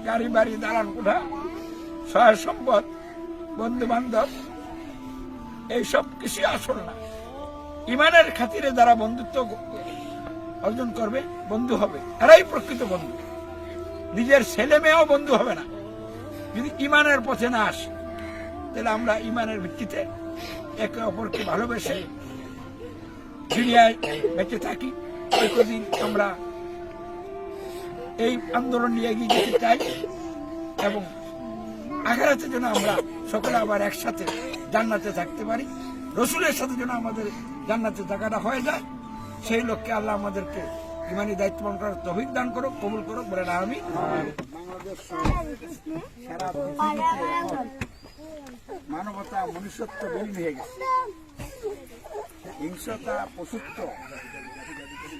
গাড়ি বাড়ি দালান কোঠা সহায় সম্পদ বন্ধু বান্ধব এইসব কিছু আসল না। ইমানের খাতিরে যারা বন্ধুত্ব অর্জন করবে বন্ধু হবে, এরাই প্রকৃত বন্ধু। নিজের ছেলে মেয়েও বন্ধু হবে না যদি ইমানের পথে না আসে। তাহলে আমরা ইমানের ভিত্তিতে একে অপরকে ভালোবেসে দুনিয়ায় বেঁচে থাকি। কতদিন আমরা এই আন্দোলন নিয়ে এগিয়ে যেতে চাই এবং আখিরাতে যেন আমরা সকলে আবার একসাথে জান্নাতে থাকতে পারি, রসুলের সাথে যেন আমাদের জান্নাতে থাকাটা হয়ে যায়। সেই লক্ষ্যে আল্লাহ আমাদেরকে ইমানি দায়িত্ব পালন করার তৌফিক দান করো, কবুল করো, বলেন আমিন। বাংলাদেশ সারা পৃথিবীতে মানবতা মনুষ্যত্ব বিলীন হয়ে গেছে। হিংসতা পশুত্ব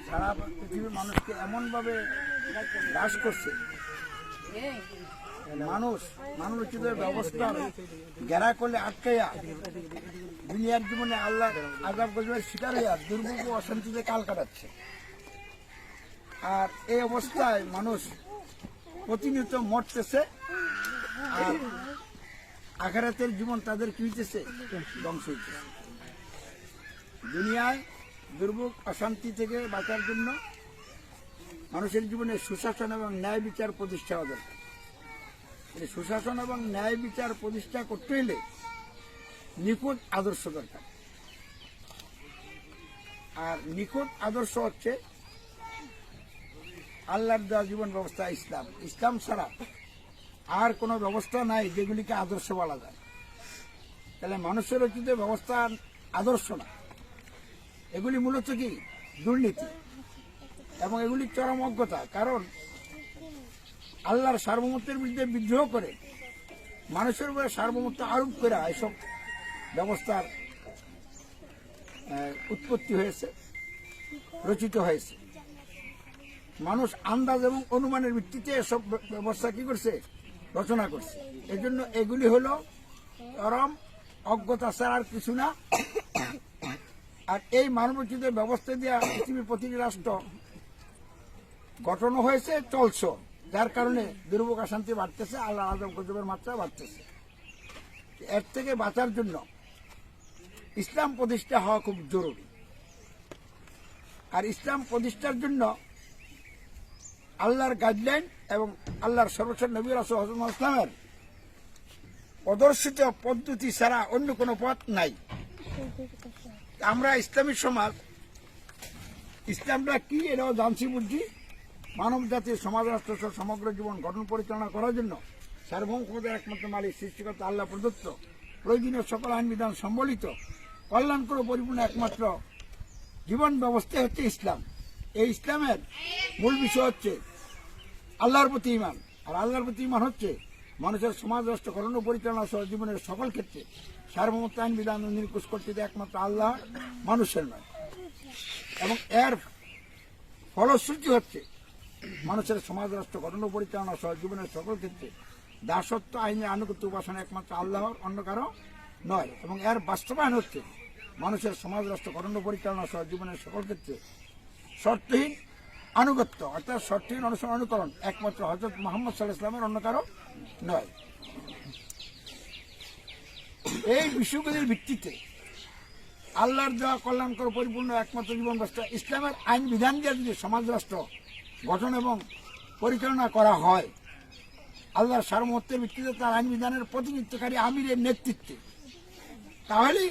সারা পৃথিবীর মানুষকে এমন ভাবে গ্রাস করছে, মানবোচিত ব্যবস্থা ঘেরা করলে আটকাইয়া দুনিয়ার জীবনে আল্লাহ আযাব গজবের শিকার হইয়া দুর্ভোগ ও অশান্তিতে কাল কাটাচ্ছে। আর এই অবস্থায় মানুষ প্রতিনিয়ত মরতেছে, আর আখিরাতের জীবন তাদের কি হইতেছে? ধ্বংস হইতেছে। দুনিয়ায় দুর্ভোগ অশান্তি থেকে বাঁচার জন্য মানুষের জীবনে সুশাসন এবং ন্যায় বিচার প্রতিষ্ঠা হওয়া দরকার। সুশাসন এবং ন্যায় বিচার প্রতিষ্ঠা করতে হলে নিখুঁত আদর্শ দরকার। আর নিখুঁত আদর্শ হচ্ছে আল্লাহর দেওয়া জীবন ব্যবস্থা ইসলাম। ইসলাম ছাড়া আর কোনো ব্যবস্থা নাই যেগুলিকে আদর্শ বলা যায়। তাহলে মানুষের রচিত ব্যবস্থা আদর্শ না, এগুলি মূলত কি? দুর্নীতি এবং এগুলি চরম অজ্ঞতা। কারণ আল্লাহর সার্বভৌমত্বের বিরুদ্ধে বিদ্রোহ করে মানুষের উপরে সার্বভৌমত্ব আরোপ করে এসব ব্যবস্থার উৎপত্তি হয়েছে, রচিত হয়েছে। মানুষ আন্দাজ এবং অনুমানের ভিত্তিতে এসব ব্যবস্থা কি করছে? রচনা করছে। এজন্য এগুলি হলো চরম অজ্ঞতা ছাড়া আর কিছু না। আর এই মানবোচিত ব্যবস্থা দিয়ে পৃথিবীর প্রতিটি রাষ্ট্র গঠন হয়েছে, চলছে, যার কারণে দুর্ভোগ অশান্তি বাড়তেছে, আল্লাহ আযাব গজবের মাত্রা বাড়তেছে। এর থেকে বাঁচার জন্য ইসলাম প্রতিষ্ঠা হওয়া খুব জরুরি। আর ইসলাম প্রতিষ্ঠার জন্য আল্লাহর গাইডলাইন এবং আল্লাহর সর্বোচ্চ নবী রাসূল হযরত মুহাম্মদ ইসলামের প্রদর্শিত পদ্ধতি ছাড়া অন্য কোনো পথ নাই। আমরা ইসলামী সমাজ, ইসলামটা কি এটাও জানছি বুঝছি। মানব জাতির সমাজ রাষ্ট্র সমগ্র জীবন গঠন পরিচালনা করার জন্য সার্বভৌম ক্ষমতার একমাত্র মালিক সৃষ্টিকর্তা আল্লাহ প্রদত্ত প্রয়োজনীয় সকল আইন বিধান সম্বলিত কল্যাণকর পরিপূর্ণ একমাত্র জীবন ব্যবস্থা হচ্ছে ইসলাম। এই ইসলামের মূল বিষয় হচ্ছে আল্লাহর প্রতি ঈমান। আর আল্লাহর প্রতি ঈমান হচ্ছে মানুষের সমাজ রাষ্ট্র গঠন ও পরিচালনা সহ জীবনের সকল ক্ষেত্রে সার্বভৌমত্ব আইন বিধান নিরঙ্কুশ করতে একমাত্র আল্লাহ, মানুষের নয়। এবং এর ফলশ্রুতি হচ্ছে মানুষের সমাজ রাষ্ট্র গঠন ও পরিচালনা সহ জীবনের সকল ক্ষেত্রে দাসত্ব আইনের আনুগত্য উপাসনা একমাত্র আল্লাহর, অন্য কারো নয়। এবং এর বাস্তবায়ন হচ্ছে মানুষের সমাজ রাষ্ট্র গঠন ও পরিচালনা সহ জীবনের সকল ক্ষেত্রে শর্তহীন আনুগত্য, অর্থাৎ শর্তহীন অনুসরণ অনুকরণ একমাত্র হযরত মুহাম্মদ সাল্লাল্লাহু আলাইহি ওয়াসাল্লামের, অন্য কারো নয়। এই বিষয়গুলির ভিত্তিতে আল্লাহর দেওয়া কল্যাণকর পরিপূর্ণ একমাত্র জীবন ব্যবস্থা ইসলামের আইন বিধান দিয়ে যদি সমাজ রাষ্ট্র গঠন এবং পরিচালনা করা হয়, আল্লাহর সার্বভৌমত্বের ভিত্তিতে তার আইন বিধানের প্রতিনিধিত্বকারী আমিরের নেতৃত্বে, তাহলেই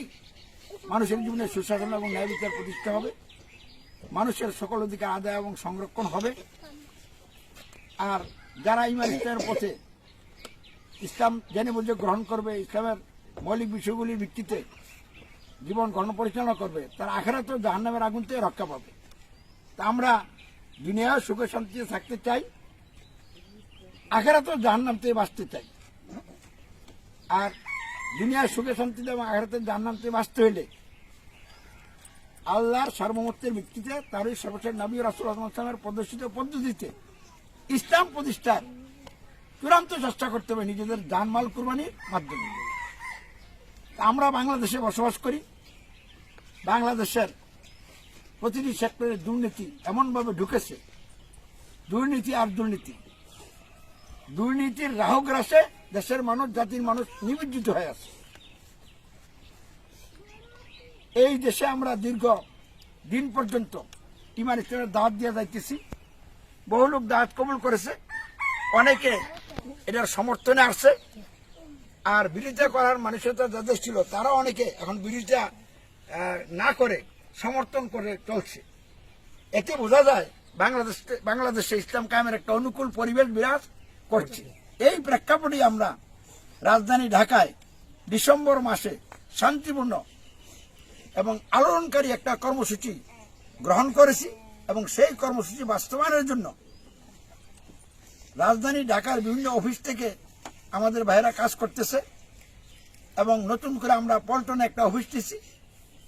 মানুষের জীবনে সুশাসন এবং ন্যায় বিচার প্রতিষ্ঠা হবে, মানুষের সকল অধিকার আদায় এবং সংরক্ষণ হবে। আর যারা ঈমান ইসলামের পথে ইসলাম জেনে বুঝে গ্রহণ করবে, ইসলামের মৌলিক বিষয়গুলির ভিত্তিতে জীবন গঠন পরিচালনা করবে, তার আখিরাতেও জাহান্নামের আগুন থেকে রক্ষা পাবে। তা আমরা দুনিয়া সুখে শান্তিতে থাকতে চাই, আখিরাতেও জাহান্নাম থেকে বাঁচতে চাই। আর দুনিয়ার সুখে শান্তিতে এবং আখিরাতের জাহান্নাম থেকে বাঁচতে হইলে আল্লাহর সার্বভৌমত্বের ভিত্তিতে তারই সর্বোচ্চ নবী রাসূল সাল্লাল্লাহু প্রদর্শিত পদ্ধতিতে ইসলাম প্রতিষ্ঠার চূড়ান্ত চেষ্টা করতে হবে নিজেদের জানমাল কুরবানির মাধ্যমে। আমরা বাংলাদেশে বসবাস করি। বাংলাদেশের প্রতিটি সেক্টরে দুর্নীতি এমনভাবে ঢুকেছে, দুর্নীতি আর দুর্নীতি। দুর্নীতির রাহগ্রাসে দেশের মানুষ, জাতির মানুষ নিমজ্জিত হয়ে আছে। এই দেশে আমরা দীর্ঘ দিন পর্যন্ত ইমান ইসলামের দাওয়াত দিয়ে যাইতেছি। বহু লোক দাওয়াত কবুল করেছে, অনেকে এটার সমর্থনে আসছে, আর বিরোধিতা করার মানসিকতা যাদের ছিল তারা অনেকে এখন বিরোধিতা না করে সমর্থন করে চলছে। এতে বোঝা যায় বাংলাদেশে ইসলাম কায়েমের একটা অনুকূল পরিবেশ বিরাজ করছে। এই প্রেক্ষাপটে আমরা রাজধানী ঢাকায় ডিসেম্বর মাসে শান্তিপূর্ণ এবং আলোড়নকারী একটা কর্মসূচি গ্রহণ করেছি, এবং সেই কর্মসূচি বাস্তবায়নের জন্য রাজধানী ঢাকার বিভিন্ন অফিস থেকে আমাদের ভাইয়েরা কাজ করতেছে, এবং নতুন করে আমরা পল্টনে একটা অফিস দিয়েছি,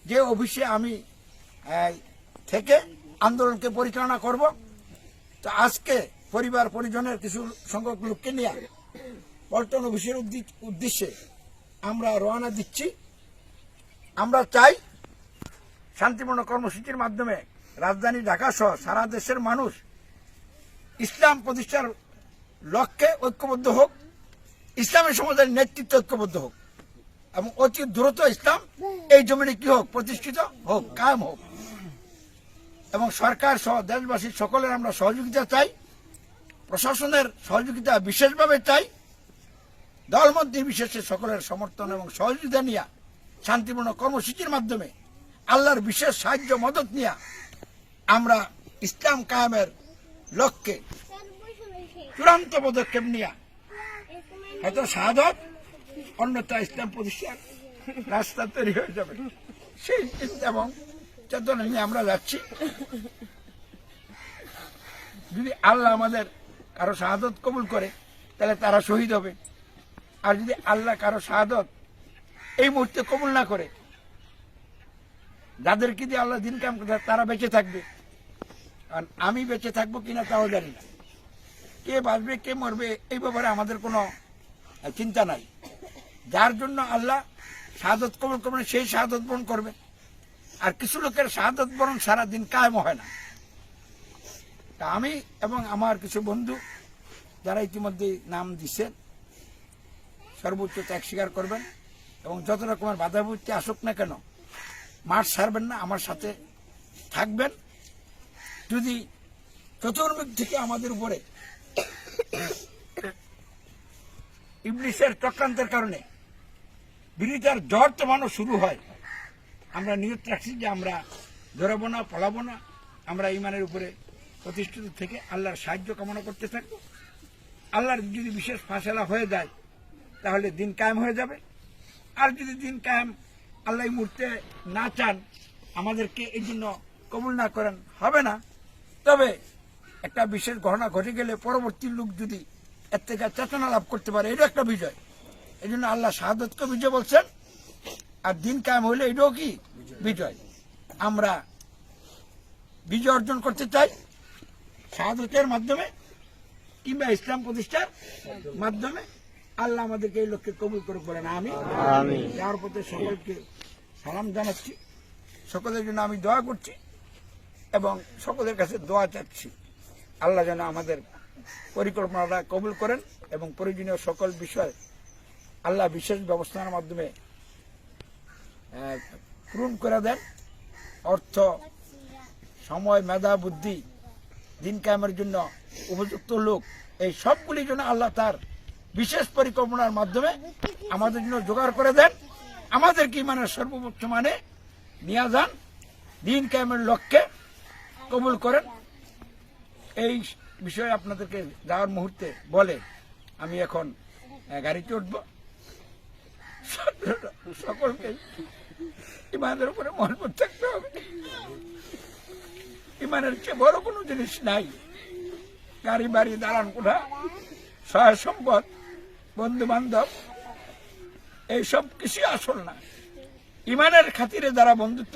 যে অফিসে আমি থেকে আন্দোলনকে পরিচালনা করব। তো আজকে পরিবার পরিজনের কিছু সংখ্যক লোককে নিয়ে পল্টন অফিসের উদ্দেশ্যে আমরা রওনা দিচ্ছি। আমরা চাই শান্তিপূর্ণ কর্মসূচির মাধ্যমে রাজধানী ঢাকা সহ সারা দেশের মানুষ ইসলাম প্রতিষ্ঠার লক্ষ্যে ঐক্যবদ্ধ হোক, ইসলামী সমাজের নেতৃত্ব ঐক্যবদ্ধ হোক, এবং অতি দ্রুত ইসলাম এই জমিনে কি হোক, প্রতিষ্ঠিত হোক, কায়েম হোক। এবং সরকার সহ দেশবাসীর সকলের আমরা সহযোগিতা চাই, প্রশাসনের সহযোগিতা বিশেষভাবে চাই। দলমত নির্বিশেষে সকলের সমর্থন এবং সহযোগিতা নিয়ে শান্তিপূর্ণ কর্মসূচির মাধ্যমে আল্লাহর বিশেষ সাহায্য মদত নিয়ে আমরা ইসলাম কায়েমের লক্ষ্যে চূড়ান্ত পদক্ষেপ নিয়ে হয়তো শাহাদত, অন্যথা ইসলাম প্রতিষ্ঠার রাস্তা তৈরি হয়ে যাবে, সেই চিন্তা এবং চেতনা নিয়ে আমরা যাচ্ছি। যদি আল্লাহ আমাদের কারো শাহাদত কবুল করে তাহলে তারা শহীদ হবে, আর যদি আল্লাহ কারো শাহাদত এই মুহূর্তে কবুল না করে, যাদেরকে দিয়ে আল্লাহ দিন কায়েম করতে তারা বেঁচে থাকবে। কারণ আমি বেঁচে থাকবো কিনা তাও জানি না, কে বাঁচবে কে মরবে এই ব্যাপারে আমাদের কোনো চিন্তা নাই। যার জন্য আল্লাহ শাহাদত কবুল করবেন সেই শাহাদত বরণ করবে, আর কিছু লোকের শাহাদত বরণ সারাদিন কায়েম হয় না। তা আমি এবং আমার কিছু বন্ধু যারা ইতিমধ্যে নাম দিচ্ছেন সর্বোচ্চ ত্যাগ স্বীকার করবেন, এবং যত রকমের বাধা বিপত্তি আসুক না কেন মাঠ ছাড়বেন না, আমার সাথে থাকবেন। যদি চতুর্মুখ থেকে আমাদের উপরে ইবলিসের চক্রান্তের কারণে বিরোধিতার ঝড় তোমানো শুরু হয়, আমরা নিয়ত রাখছি যে আমরা ধরবো না, পলাবো না, আমরা ইমানের উপরে প্রতিষ্ঠিত থেকে আল্লাহর সাহায্য কামনা করতে থাকবো। আল্লাহর যদি বিশেষ ফায়সালা হয়ে যায় তাহলে দিন কায়েম হয়ে যাবে, আর যদি দিন কায়েম আল্লাহ এই মুহূর্তে না চান, আমাদেরকে এই জন্য কবুল না করেন, হবে না। তবে একটা বিশেষ ঘটনা ঘটে গেলে পরবর্তী লোক যদি এর থেকে চেতনা লাভ করতে পারে, এটা একটা বিজয়। এই জন্য আল্লাহ শাহাদতকে বিজয় বলছেন, আর দিন কায়েম হইলে এটাও কি বিজয়। আমরা বিজয় অর্জন করতে চাই শাহাদতের মাধ্যমে কিংবা ইসলাম প্রতিষ্ঠার মাধ্যমে। আল্লাহ আমাদেরকে এই লক্ষ্যে কবুল করে বলেন আমি। যার প্রতি সকলকে সালাম জানাচ্ছি, সকলের জন্য আমি দোয়া করছি এবং সকলের কাছে দোয়া চাচ্ছি। আল্লাহ যেন আমাদের পরিকল্পনাটা কবুল করেন এবং প্রয়োজনীয় সকল বিষয় আল্লাহ বিশেষ ব্যবস্থার মাধ্যমে পূরণ করে দেন। অর্থ, সময়, মেধা, বুদ্ধি, দিন কায়েমের জন্য উপযুক্ত লোক, এই সবগুলির জন্য আল্লাহ তার বিশেষ পরিকল্পনার মাধ্যমে আমাদের জন্য জোগাড় করে দেন। আমাদেরকে ইমানের সর্বোচ্চ মানে নিয়ে যান, দিন কায়েমের লক্ষ্যে কবুল করেন। এই বিষয়ে আপনাদেরকে যাওয়ার মুহূর্তে বলে আমি এখন গাড়িতে উঠব। সকলকে ইমানের উপরে মহব্বত থাকতে হবে। ইমানের চেয়ে বড় কোনো জিনিস নাই। গাড়ি বাড়ি, দালান কোঠা, সহায় সম্পদ, বন্ধু বান্ধব, এইসব কিছুই আসল না। ইমানের খাতিরে যারা বন্ধুত্ব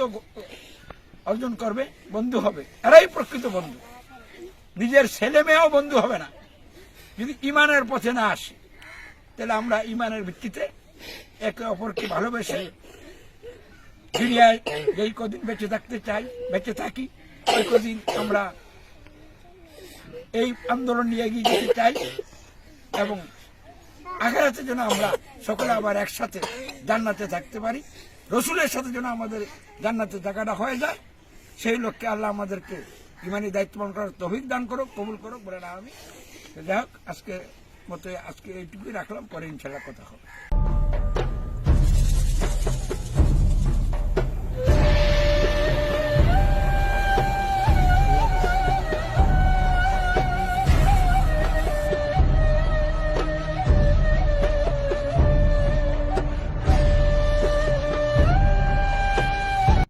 অর্জন করবে, বন্ধু হবে, এরাই প্রকৃত বন্ধু। নিজের ছেলে মেয়েও বন্ধু হবে না যদি ইমানের পথে না আসে। তাহলে আমরা ইমানের ভিত্তিতে একে অপরকে ভালোবেসে দুনিয়ায় যেই কদিন বেঁচে থাকতে চাই, বেঁচে থাকি, ওই কদিন আমরা এই আন্দোলন নিয়ে এগিয়ে যেতে চাই। এবং আখিরাতে যেন আমরা সকলে আবার একসাথে জান্নাতে থাকতে পারি, রসুলের সাথে যেন আমাদের জান্নাতে থাকাটা হয়ে যায়। সেই লক্ষ্যে আল্লাহ আমাদেরকে ইমানি দায়িত্ব পালন করার তৌফিক দান করুক, কবুল করুক বলে না আমি। যাই হোক, আজকে এইটুকুই রাখলাম, পরে ইনশাআল্লাহ কথা হবে।